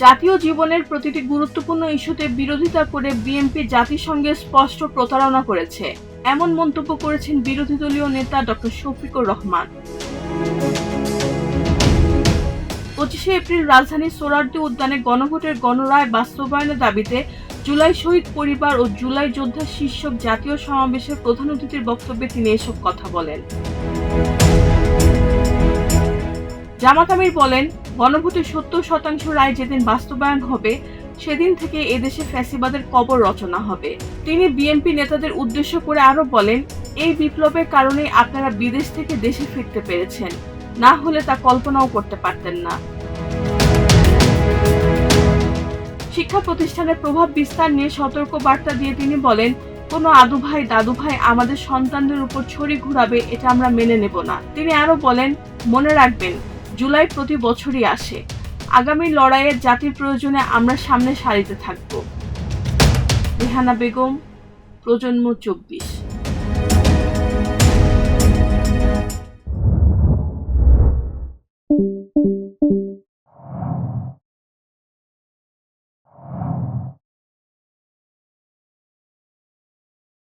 জাতীয় জীবনের প্রতিটি গুরুত্বপূর্ণ ইস্যুতে বিরোধিতা করে বিএনপি জাতিসংঘে স্পষ্ট প্রতারণা করেছে, এমন মন্তব্য করেছেন বিরোধী দলীয় নেতা ডক্টর শফিকুর রহমান। 25শে এপ্রিল রাজধানীর সোহরাওয়ার্দী উদ্যানে গণভোটের গণরায় বাস্তবায়নের দাবিতে জুলাই শহীদ পরিবার ও জুলাই যোদ্ধা শীর্ষক জাতীয় সমাবেশের প্রধান অতিথির বক্তব্যে তিনি এসব কথা বলেন। জামাত আমির বলেন, গণভোটে 70% রায় যেদিন বাস্তবায়ন হবে সেদিন থেকে এদেশে ফ্যাসিবাদের কবর রচনা হবে। তিনি বিএনপি নেতাদের উদ্দেশ্য করে আরো বলেন, এই বিপ্লবের কারণেই আপনারা বিদেশ থেকে দেশে ফিরতে পেরেছেন, না হলে তা কল্পনাও করতে পারতেন না। শিক্ষা প্রতিষ্ঠানের প্রভাব বিস্তার নিয়ে সতর্ক বার্তা দিয়ে তিনি বলেন, কোনো আদু ভাই দাদু ভাই আমাদের সন্তানদের উপর ছড়ি ঘুরাবে, এটা আমরা মেনে নেব না। তিনি আরো বলেন, মনে রাখবেন, জুলাই প্রতি বছরই আসে। আগামী লড়াইয়ে জাতির প্রয়োজনে আমরা সামনে সারিতে থাকব। রেহানা বেগম, প্রজন্ম 24।